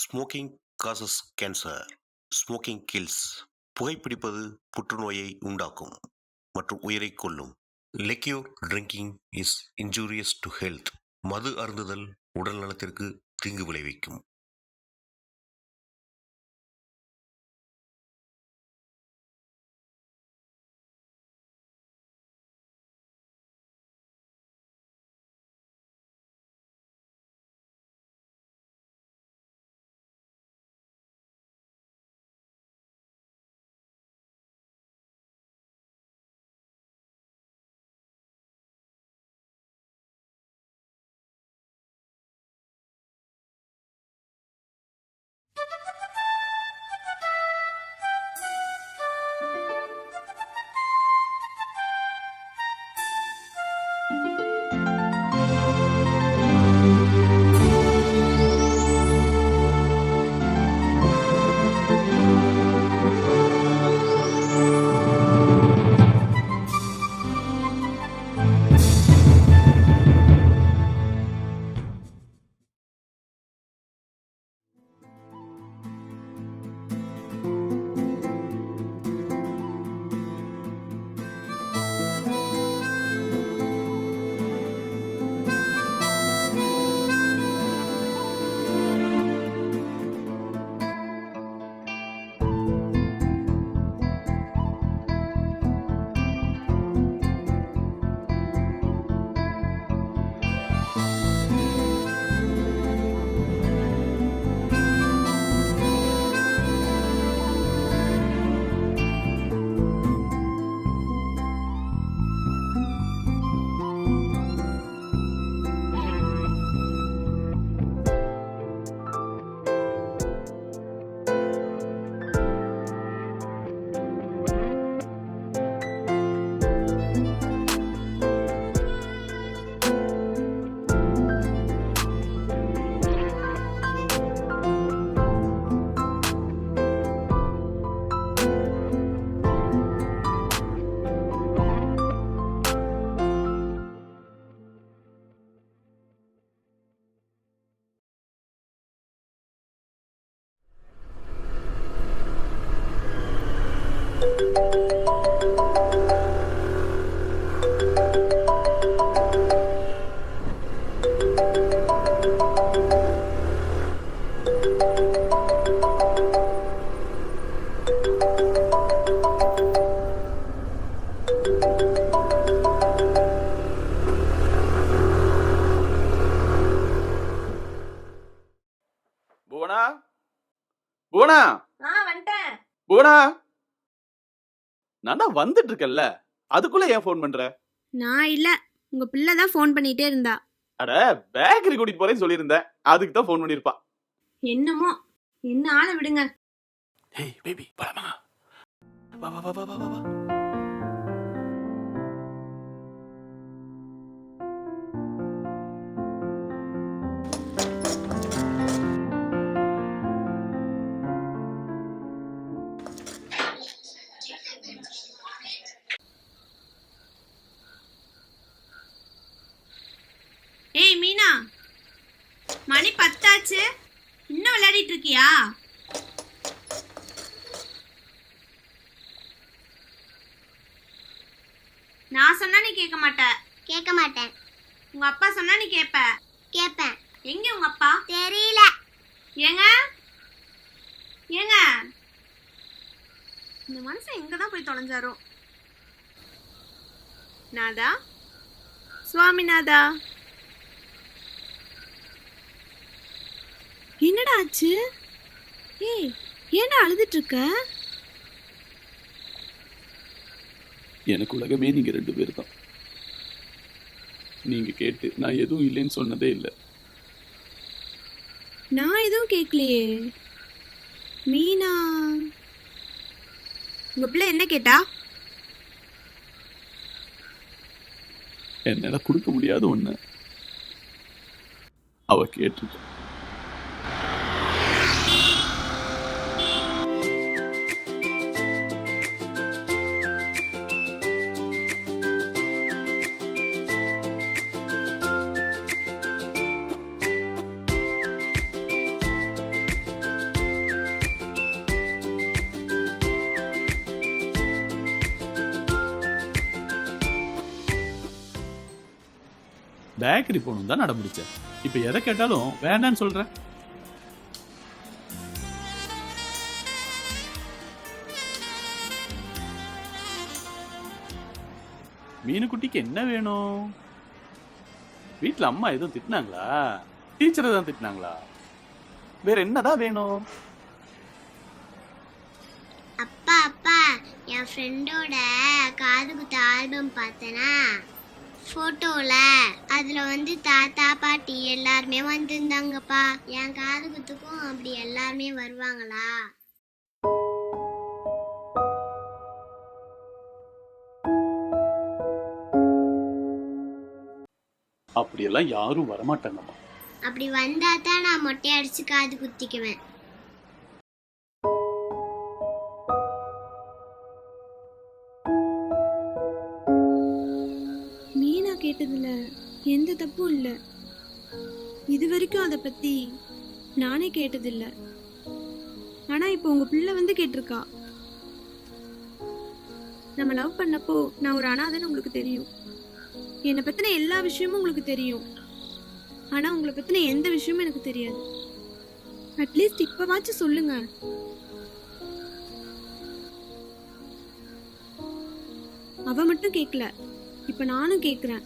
Smoking causes cancer. Smoking kills. புகைப்பிடிப்பது புற்றுநோயை உண்டாக்கும் மற்றும் உயிரை கொல்லும். Liquor drinking is injurious to health. மது அருந்துதல் உடல் நலத்திற்கு தீங்கு விளைவிக்கும். புவனா, புவனா, வந்துட்டேன். புவனா, நான் தான் வந்துட்டு இருக்கேன்ல, அதுக்குள்ள ஏன் ஃபோன் பண்ற? நான் இல்ல, உங்க பிள்ளை தான் ஃபோன் பண்ணிட்டே இருந்தா. அட, பேக்கரி கூட்டிட்டு போறேன்னு சொல்லியிருந்தேன், அதுக்கு தான் ஃபோன் பண்ணிருப்பா. என்னமோ, என்ன ஆள விடுங்க. ஹேய் பேபி, போலாமா? வா வா வா வா வா வா. ஏய் மீனா, மணி 10 ஆச்சு, இன்னும் விளையாடிட்டு இருக்கியா? நான் சொன்னா நீ கேட்க மாட்ட. கேட்க மாட்டேன். உங்க அப்பா சொன்னா நீ கேட்ப. கேட்பேன். எங்க உங்க அப்பா? தெரியல. ஏங்க ஏங்க, இந்த மனுஷன் எங்க தான் போய் தொலைஞ்சாரோ? நாதா, சுவாமிநாதா, என்னடா ஆச்சு? ஏய், ஏன்டா அழுதுட்டு இருக்க? எனக்கு உலகமே நீங்க 2 பேர் தான். நீங்க கேட்டு நான் எதுவும் இல்லைன்னு சொன்னதே இல்லை. நான் எதுவும் கேட்கலையே. மீனா, உங்க பிள்ளை என்ன கேட்டா? என்னால கொடுக்க முடியாத ஒண்ணு அவ கேட்டிருக்க. பேக்கரி போகணும் தான் நடமுடிச்சேன். இப்ப எதை கேட்டாலும் வேண்டான்னு சொல்ற. மீனுக்குட்டிக்கு என்ன வேணும்? வீட்டுல அம்மா எதுவும் திட்டினாங்களா? டீச்சரை தான் திட்டினாங்களா? வேற என்னதான் வேணும்? அப்பா அப்பா, என் ஃப்ரெண்டோட காது குத்து ஆல்பம் பார்த்தேனா, ஃபோட்டோல அதுல வந்து தாத்தா பாட்டி எல்லாருமே வந்திருந்தாங்கப்பா. என் காது குத்துக்கும் அப்படி எல்லாருமே வருவாங்களா? அப்படியெல்லாம் யாரும் வரமாட்டாங்கம்மா. அப்படி வந்தா தான் நான் மொட்டை அடிச்சு காது குத்திக்குவேன். மீனா கேட்டதுல எந்த தப்பும் இல்லை. இது வரைக்கும் அதை பத்தி நானே கேட்டதில்ல. ஆனா இப்போ உங்க பிள்ளை வந்து கேட்டிருக்கா. நம்ம லவ் பண்ணப்போ நான் ஒரு அனாதைன்னு உங்களுக்கு தெரியும். என்னை பத்தின எல்லா விஷயமும் உங்களுக்கு தெரியும். ஆனா உங்களை பத்தின எந்த விஷயமும் எனக்கு தெரியாது. அட்லீஸ்ட் இப்பவாச்சும் சொல்லுங்க. அவ மட்டும் கேட்கல, இப்ப நானும் கேக்குறேன்.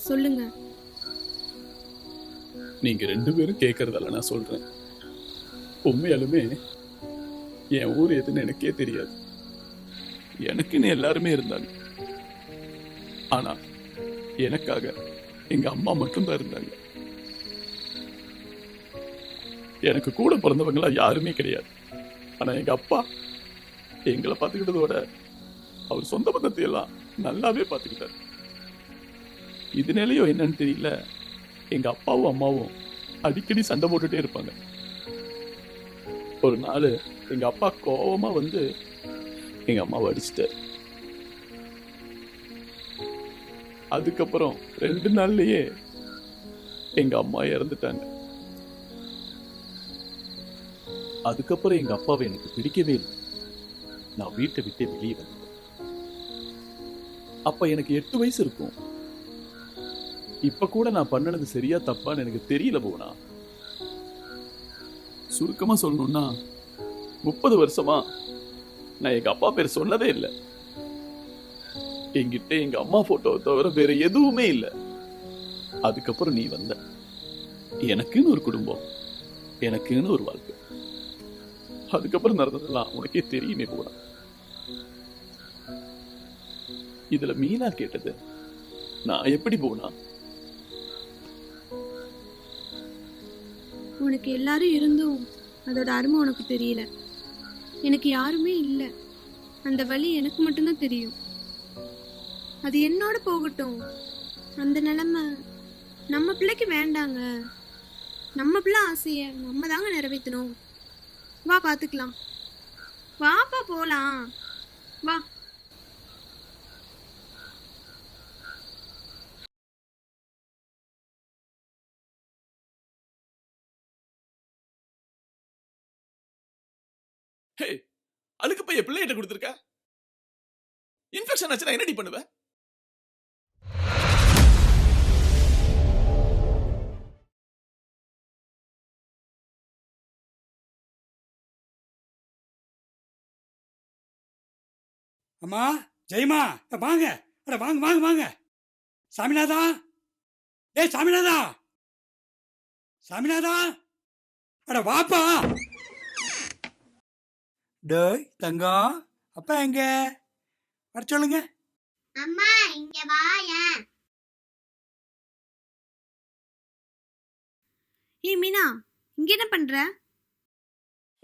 சொல்லுங்க. நீங்க 2 பேரும் கேட்கறதால நான் சொல்றேன். உண்மையாலுமே என் ஊர் எதுன்னு எனக்கே தெரியாது. எனக்குன்னு எல்லாருமே இருந்தாங்க. ஆனா எனக்காக எங்க அம்மா மட்டும்தான் இருந்தாங்க. எனக்கு கூட பிறந்தவங்களா யாருமே கிடையாது. ஆனா எங்க அப்பா எங்களை பார்த்துக்கிட்டதோட அவர் சொந்த பந்தத்தை எல்லாம் நல்லாவே பார்த்துக்கிட்டாரு. இதனாலயோ என்னன்னு தெரியல, எங்க அப்பாவும் அம்மாவும் அடிக்கடி சண்டை போட்டுட்டே இருப்பாங்க. ஒரு நாள் எங்க அப்பா கோவமா வந்து எங்க அம்மாவை அடிச்சிட்டாரு. அதுக்கப்புறம் 2 நாள்லயே எங்க அம்மா இறந்துட்டாங்க. அதுக்கப்புறம் எங்க அப்பாவை எனக்கு பிடிக்கவே இல்லை. நான் வீட்டை விட்டு வெளியே வந்தேன். அப்ப எனக்கு 8 வயசு இருக்கும். இப்ப கூட நான் பண்ணனது சரியா தப்பான்னு எனக்கு தெரியல போனா. சுருக்கமா சொல்லணும்னா 30 வருஷமா நான் எங்க அப்பா பேர் சொன்னதே இல்லை. என்கிட்ட எங்க அம்மா போட்டோவை தவிர வேற எதுவுமே இல்லை. அதுக்கப்புறம் நீ வந்த. எனக்குன்னு ஒரு குடும்பம், எனக்குன்னு ஒரு வாழ்க்கை. அதுக்கப்புறம் நடந்ததெல்லாம் உனக்கே தெரியுமே போல. இதுல மீனா கேட்டது நான் எப்படி போனா? உனக்கு எல்லாரும் இருந்தும் அதோட அருமை உனக்கு தெரியல. எனக்கு யாருமே இல்லை. அந்த வலி எனக்கு மட்டும்தான் தெரியும். அது என்னோட போகட்டும். அந்த நிலைமை நம்ம பிள்ளைக்கு வேண்டாங்க. நம்ம பிள்ளை ஆசைய நம்ம தாங்க நிறைவேற்றணும். வா பார்த்துக்கலாம். வாப்பா போலாம். வா. அழுக்கு பைய பிள்ளைகிட்ட கொடுத்துருக்க. இன்ஃபெக்ஷன் ஆச்சுன்னா என்னடி பண்ணுவ? அம்மா, ஜெயமா, வாங்க. அட வாங்க வாங்க வாங்க. சாமிநாதா, சாமிநாதா, சாமிநாதா, அட வாப்பா. டேய் தங்கம், அப்பா எங்க? வர சொல்லுங்க. அம்மா இங்க வாயேன். ஏய் மீனா, இங்க என்ன பண்ற?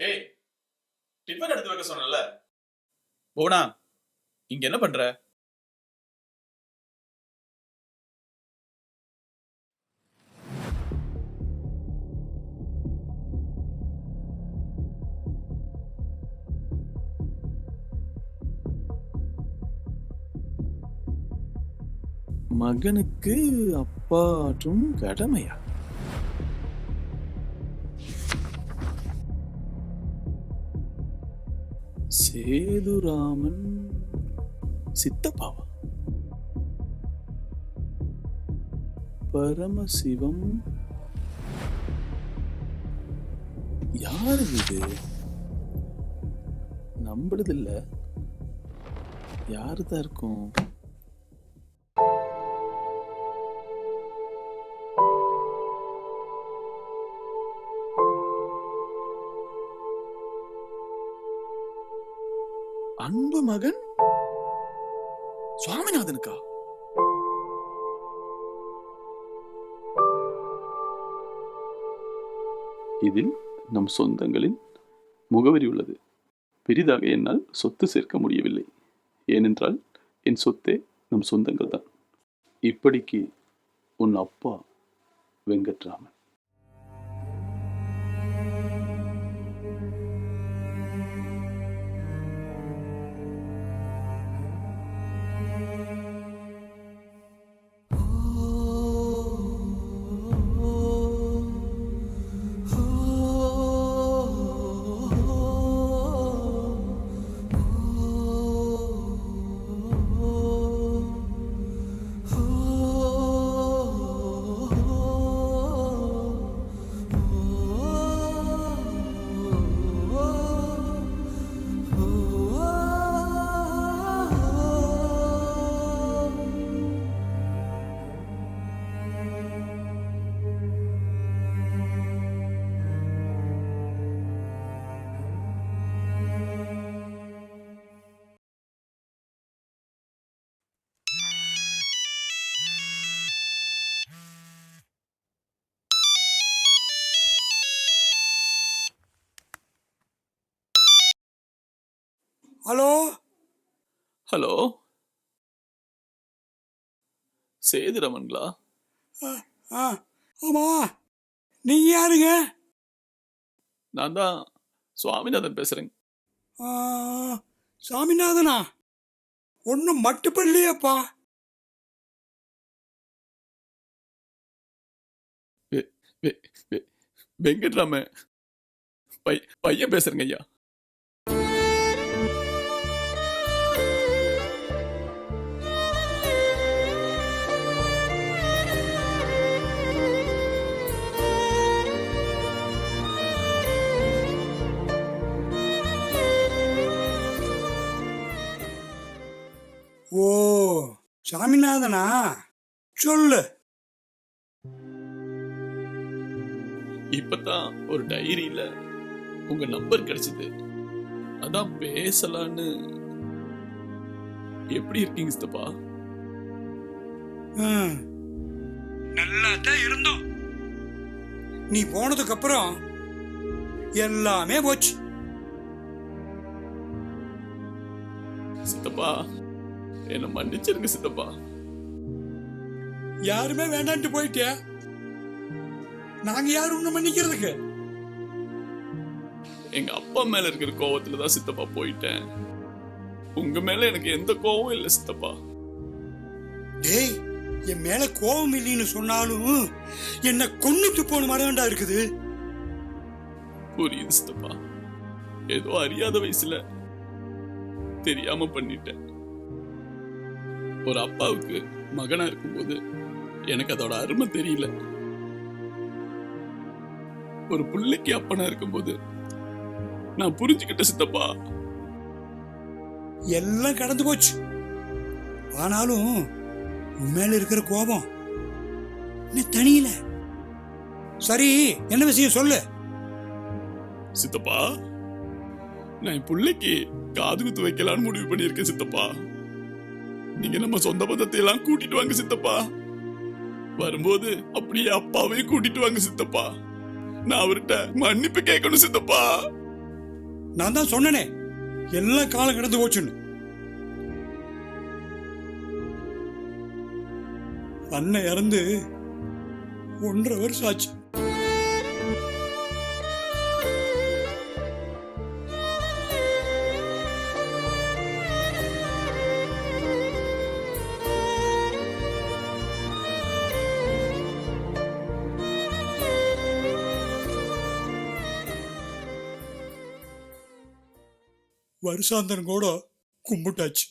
ஏய், டிஃபன் எடுத்து வைக்க சொன்னல. போனா இங்க என்ன பண்ற? மகனுக்கு அப்பா ஆற்றும் கடமையா? சேதுராமன் சித்தப்பாவா? பரமசிவம் யாரு இது? நம்புறது இல்ல. யாருதான் இருக்கும்? அன்பு மகன் சுவாமிநாதனுக்கா? இதில் நம் சொந்தங்களின் முகவரி உள்ளது. பெரிதாக என்னால் சொத்து சேர்க்க முடியவில்லை. ஏனென்றால் என் சொத்தே நம் சொந்தங்கள் தான். இப்படிக்கு உன் அப்பா வெங்கட்ராமன். ஹலோ ஹலோ, சேதுராமன்களா? ஆ ஆமா, நீங்க யாருங்க? நான் தான் சுவாமிநாதன் பேசுறேன். ஆ, சாமிநாதனா? ஒன்றும் மட்டுப்படலையேப்பா. வெங்கட்ராம பையன் பேசுறேங்க ஐயா. ஓ, சாமிநாதனா? சொல்லு. இப்பதான் ஒரு டைரியில உங்க நம்பர் கிடைச்சது. அதான் பேசலான்னு. எப்படி இருக்கீங்க சித்தப்பா? நல்லா தான் இருந்தோம். நீ போனதுக்கு அப்புறம் எல்லாமே போச்சு. சித்தப்பா என்ன மன்னிச்சிருங்க சித்தப்பா. யாருமே வேண்டான்ட்டு போயிட்டே. நாங்க யாரும் உன்னை மன்னிக்கிறதுக்கு? எங்க அப்பா மேல இருக்கிற கோவத்துலதான் சித்தப்பா போயிட்டேன். உங்க மேல எனக்கு எந்த கோவம் இல்லை சித்தப்பா. டேய், என் மேல கோபம் இல்லைன்னு சொன்னாலும் என்ன கொன்னுட்டு போன மாதிரிடா இருக்குது. புரியுது சித்தப்பா. ஏதோ அறியாத வயசுல தெரியாம பண்ணிட்டேன். ஒரு அப்பாவுக்கு மகனா இருக்கும்போது எனக்கு அதோட அருமை தெரியல. ஒரு பிள்ளைக்கு அப்பனா இருக்கும்போது நான் புரிஞ்சுக்கிட்ட சித்தப்பா. எல்லாம் கடந்து போச்சு. ஆனாலும் உன் மேல இருக்கிற கோபம் நீ தனியில. சரி, என்ன விஷயம் சொல்லு. சித்தப்பா, நான் என் பிள்ளைக்கு காது குத்து வைக்கலான்னு முடிவு பண்ணியிருக்கேன் சித்தப்பா. நீங்க நம்ம சொந்த பந்தத்தை எல்லாம் கூட்டிட்டு வாங்க சித்தப்பா. வரும்போது அப்படியே அப்பாவையும் கூட்டிட்டு வாங்க சித்தப்பா. நான் அவர்கிட்ட மன்னிப்பு கேட்கணும் சித்தப்பா. நான் தான் சொன்னனே, எல்லாம் காலம் கடந்து போச்சுன்னு. அண்ணன் இறந்து 1.5 வருஷம் ஆச்சு. வருஷாந்தரம் கூட கும்பிட்டாச்சு.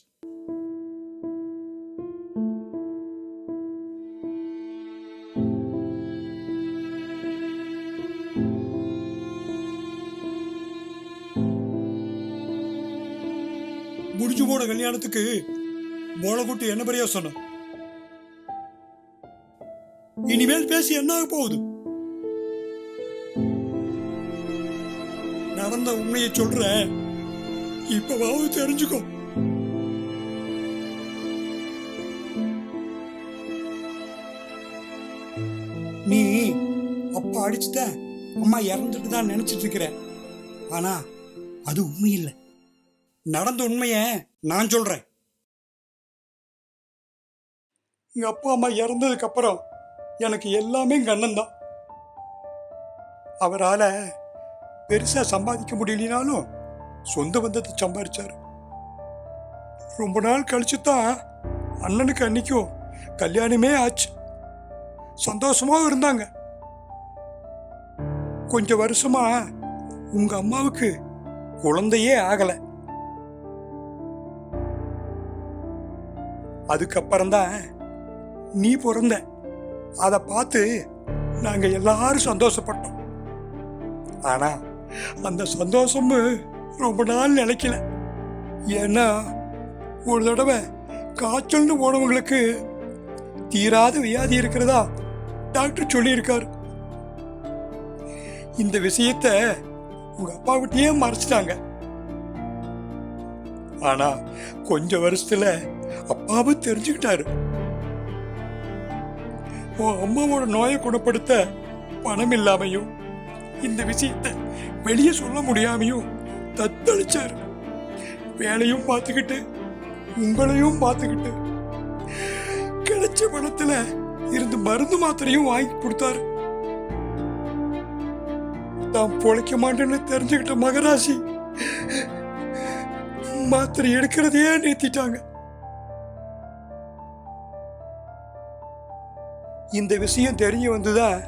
அம்மாவோட கல்யாணத்துக்கு மோளக்குட்டி என்ன பெரிய சொன்ன? இனிமேல் பேசி என்ன ஆக போகுது? நடந்த உண்மையை சொல்றேன், இப்பவாவது தெரிஞ்சுக்கோ. நீ அப்பா அடிச்சுட்ட அம்மா இறந்துட்டு தான் நினைச்சிட்டு இருக்கிற. ஆனா அது உண்மை இல்லை. நடந்த உண்மைய நான் சொல்றேன். எங்க அப்பா அம்மா இறந்ததுக்கு அப்புறம் எனக்கு எல்லாமே எங்க அண்ணன் தான். அவரால் பெருசா சம்பாதிக்க முடியலனாலும் சொந்த பந்தத்தை சம்பாதிச்சாரு. ரொம்ப நாள் கழிச்சு தான் அண்ணனுக்கு அன்னைக்கும் கல்யாணமே ஆச்சு. சந்தோஷமா இருந்தாங்க. கொஞ்ச வருஷமா உங்க அம்மாவுக்கு குழந்தையே ஆகல. அதுக்கப்புறம்தான் நீ பிறந்த. அதை பார்த்து நாங்க எல்லாரும் சந்தோஷப்பட்டோம். ஆனா அந்த சந்தோஷமும் ரொம்ப நாள் நிலைக்கல. ஏன்னா ஒரு தடவை காய்ச்சல்னு போனவங்களுக்கு தீராத வியாதி இருக்கிறதா டாக்டர் சொல்லியிருக்காரு. இந்த விஷயத்த உங்க அப்பா விட்டே மறைச்சிட்டாங்க. ஆனா கொஞ்ச வருஷத்துல அப்பாவும் தெரிஞ்சுக்கிட்டாரு. உன் அம்மாவோட நோயை குணப்படுத்த பணம் இல்லாமையும் இந்த விஷயத்த வெளியே சொல்ல முடியாமையும் தத்தளிச்சாரு. வேலையும் பார்த்துக்கிட்டு உங்களையும் பார்த்துக்கிட்டு கிடைச்ச பணத்துல இருந்து மருந்து மாத்திரையும் வாங்கி கொடுத்தாரு. தான் பொழைக்க மாட்டேன்னு தெரிஞ்சுக்கிட்ட மகராசி மாத்திரை எடுக்கிறதையே நிறுத்திட்டாங்க. இந்த விஷயம் தெரிய வந்துதான்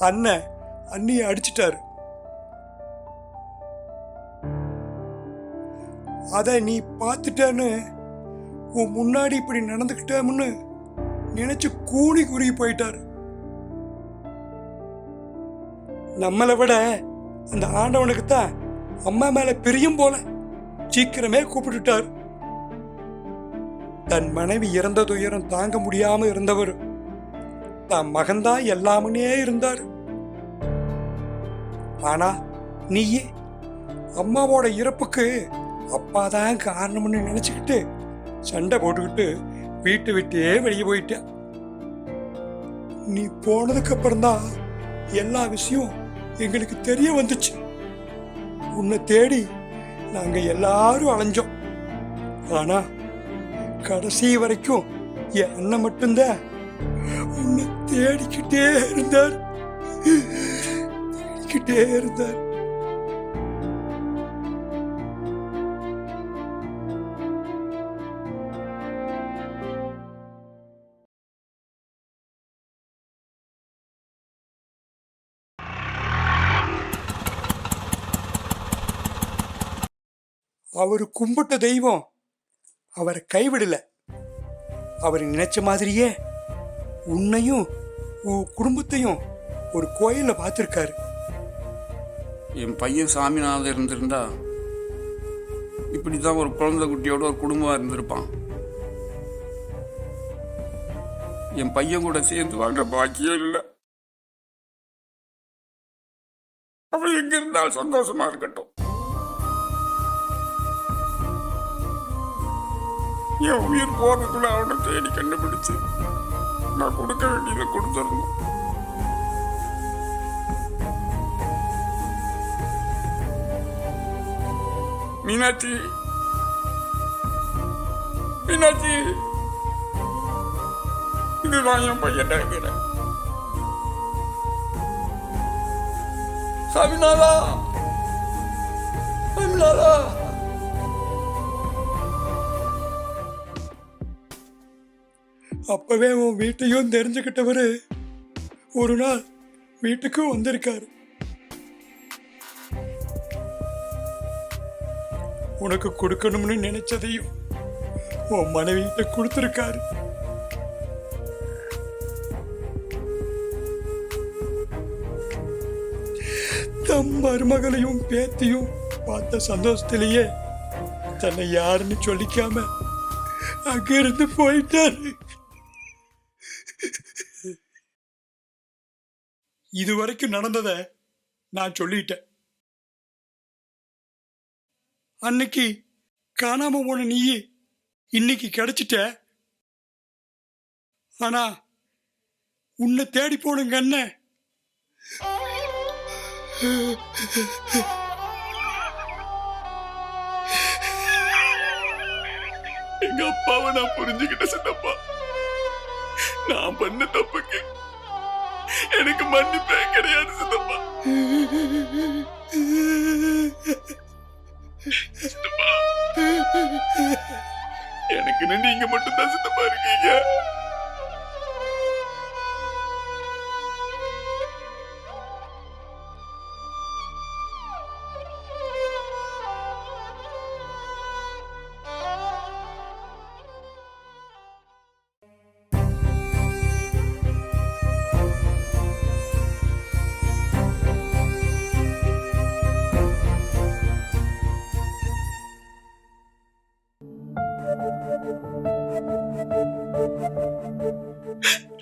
அண்ணன் அண்ணியை அடிச்சிட்டாரு. அத நீ பார்த்துட்டேன்னு உன் முன்னாடி இப்படி நடந்துக்கிட்டோம்னு நினைச்சு கூணி குறுகி போயிட்டாரு. நம்மளை விட அந்த ஆண்டவனுக்கு தான் அம்மா மேல பிரியும் போல சீக்கிரமே கூப்பிட்டுட்டார். தன் மனைவி இறந்த துயரம் தாங்க முடியாம இருந்தவர் தன் மகன்தான் எல்லாமே இருந்தார். ஆனா நீயே அம்மாவோட இறப்புக்கு அப்பாதான் காரணம்னு நினைச்சுக்கிட்டு சண்டை போட்டுக்கிட்டு வீட்டை விட்டே வெளியே போயிட்ட. நீ போனதுக்கு அப்புறம்தான் எல்லா விஷயம் எங்களுக்கு தெரிய வந்துச்சு. உன்னை தேடி நாங்க எல்லாரும் அலைஞ்சோம். ஆனா கடைசி வரைக்கும் என் அண்ணன் மட்டும்தான் உன்னை தேடிக்கிட்டே இருந்தார். அவரு கும்பிட்ட தெய்வம் அவரை கைவிடல. அவர் நினைச்ச மாதிரியே உன்னையும் உன் குடும்பத்தையும் ஒரு கோயில்ல பார்த்திருக்காரு. என் பையன் சாமிநாதன் இருந்திருந்தா இப்படிதான் ஒரு குழந்தை குட்டியோட ஒரு குடும்பமா இருந்திருப்பான். என் பையன் கூட சேர்ந்து வாழ்ற பாக்கியம் இல்லை. அவன் எங்க இருந்தால் சந்தோஷமா இருக்கட்டும். என் உயிர் போறதுக்குள்ள அவனை தேடி கண்டுபிடிச்சு நான் கொடுக்க வேண்டியதை கொடுத்துடணும். மீனாட்சி, மீனாட்சி, இதுதான் என் பையன் இருக்கிறேன். சாமிநாதா, சாமிநாதா. அப்பவே உன் வீட்டையும் தெரிஞ்சுக்கிட்டவரு ஒரு நாள் வீட்டுக்கும் வந்திருக்காரு. உனக்கு கொடுக்கணும்னு நினைச்சதையும் உன் மனைவியிட்ட கொடுத்திருக்காரு. தம் மருமகளையும் பேத்தியும் பார்த்த சந்தோஷத்திலேயே தன்னை யாருன்னு சொல்லிக்காம அங்க இருந்து போயிட்டாரு. இதுவரைக்கும் நடந்ததை நான் சொல்லிட்டேன். அன்னைக்கு காணாம போன நீ இன்னைக்கு கிடைச்சிட்ட. ஆனா உன்னை தேடி போனுங்க அண்ணன் எங்க அப்பாவை நான் புரிஞ்சுக்கிட்ட சித்தப்பா. நான் பண்ண தப்புக்கு எனக்கு மன்னிப்பே கிடையாது சித்தப்பா. சித்தப்பா, எனக்குன்னு நீங்க மட்டும்தான் சித்தப்பா இருக்கீங்க.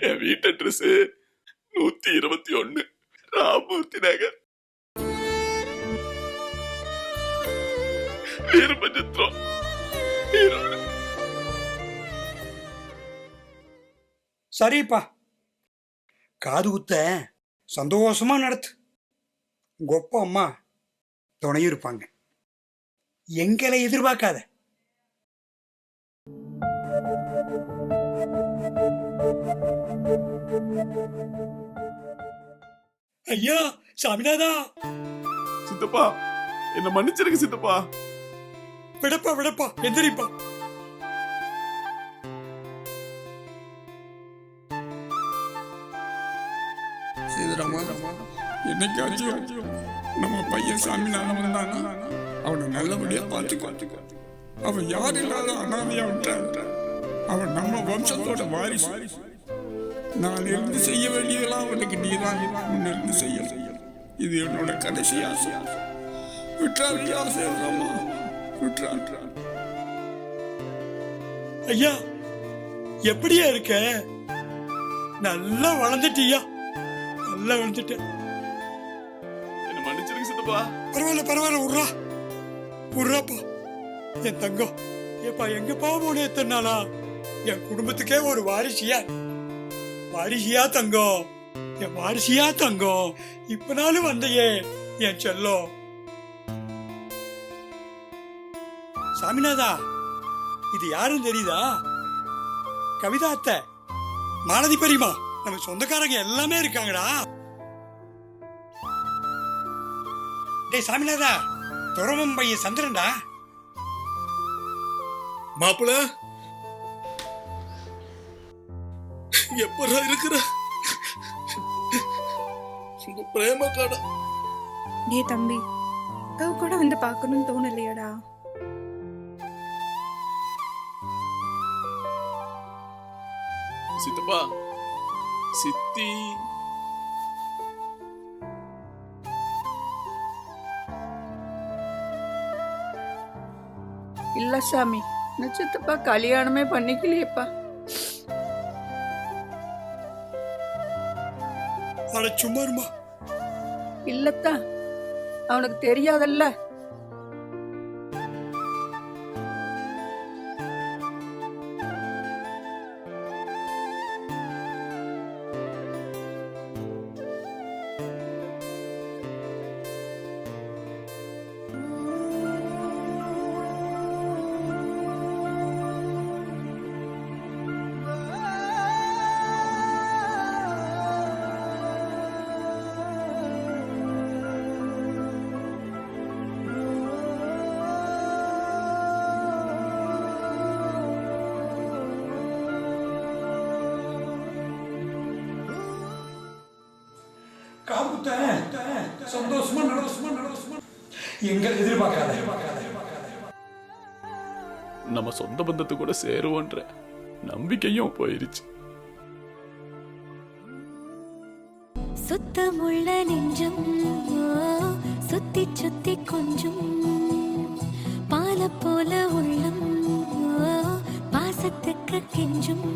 என் வீட்டு அட்ரஸ் 121 ராமூர்த்தி நகர், வீரபஞ்சத்திரம், ஈரோடு. சரிப்பா, காது குத்த சந்தோஷமா நடத்து. உங்க அப்பா அம்மா துணையும் இருப்பாங்க. எங்களை எதிர்பார்க்காத. ஐயா சாமிநாதா, சித்தப்பா என்ன மன்னிச்சிருங்க சித்தப்பா. விடப்பா விடப்பா, எந்திரிப்பா. சீதராமா, என்னைக்காச்சும் நம்ம பையன் சாமிநாதன் வந்தானா அவனை நல்லபடியா பார்த்துக்கோ. அவன் யார் இல்லாத அனாதையா விட்டான். அவன் நம்ம வம்சத்தோட வாரிசு. நான் இருந்து செய்ய வேண்டியதெல்லாம் அவனுக்கு நீதான் முன்னிருந்து செய்ய. இது என்னோட கடைசி ஆசை. விட்டுறாவியா சேதராமா, விட்டுறா. ஐயா எப்படியா இருக்க? நல்லா வளர்ந்துட்டியா, நல்லா வளர்ந்துட்ட. என்ன மன்னிச்சிருங்க சித்தப்பா. பரவாயில்ல பரவாயில்ல, விட்றா விட்றாப்பா. என் தங்கம், ஏப்பா எங்கப்பா போன எத்தனை நாளா? என் குடும்பத்துக்கே ஒரு வாரிசியா தங்கம், என் வாரிசியா தங்கம். இப்பனாலும் வந்தையே என் செல்லம். சாமிநாதா, இது யாரும் தெரியுதா? கவிதா அத்தை, மாலதி பெரியமா, நம்ம சொந்தக்காரங்க எல்லாமே இருக்காங்கடா. டேய் சாமிநாதா, துறவம் பையன் சந்திரன்டா. மாப்பிள எப்படா இருக்கிற? உங்க பிரேம காடா. டே தம்பி, அக்காவை கூட வந்து பார்க்கணும்னு தோணலையாடா? சித்தப்பா, சித்தி இல்ல சாமி, நட்சத்திரப்பா கல்யாணமே பண்ணிக்கலையப்பா. அட சும்மா இருமா. இல்லத்தா, அவனுக்கு தெரியாதல்ல. சந்தோஷமா எங்களை எதிர்பார்க்காத. நம்ம சொந்த பந்தத்து கூட சேருவோன்ற நம்பிக்கையும் போயிருச்சு. சுத்தமுள்ள நெஞ்சும் சுத்தி சுத்தி கொஞ்சம் பாலப்போ போல உள்ளம் பாசத்துக்கு கெஞ்சும்.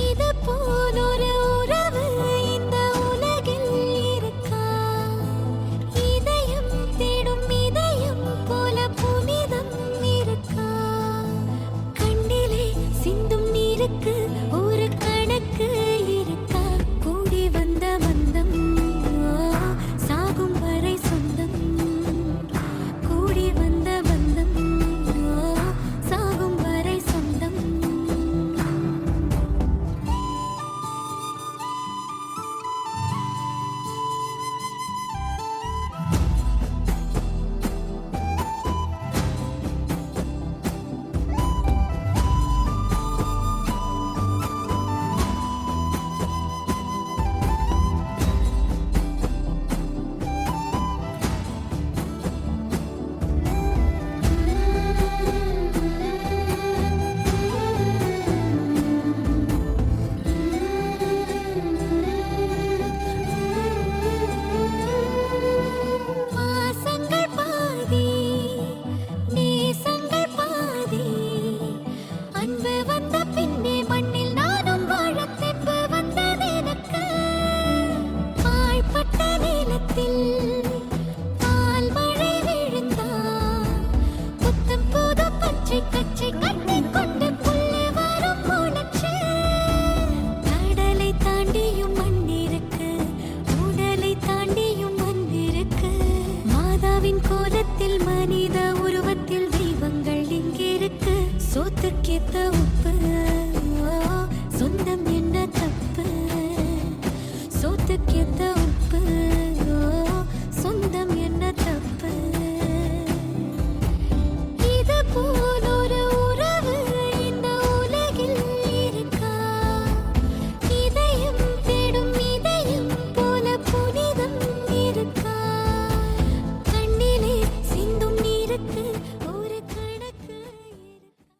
இது போல் ஒரு உறவு இந்த உலகில் இருக்கா? இதயம் தேடும் இதயம் போல புனிதம் இருக்கா? கண்ணிலே சிந்தும் நீருக்கு ஒரு கணக்கு இருக்கா? கூடி வந்த பந்தம் சாகும் வரை சொந்தம். கூடி வந்த பந்தம் சாகும் வரை சொந்தம். பாசங்கள் பாதி நேசங்கள் பாதி. அன்பு வந்த பின்னே மண்ணில் நானும் வாழ தெம்பு வந்தது எனக்கு. பாழ்பட்ட நீளத்தில் பால் மழை விழுந்தா புத்தம் புது பச்சை கச்சை கட்டி கொண்டு புல்லு வரும் முளைச்சு. கடலை தாண்டியும் மண் இருக்கு, உடலை தாண்டியும் மண் இருக்கு. மாதாவின் கோலத்தில் மனித உருவத்தில் தெய்வங்கள் இங்கிருக்கு. சோத்துக்கேத்த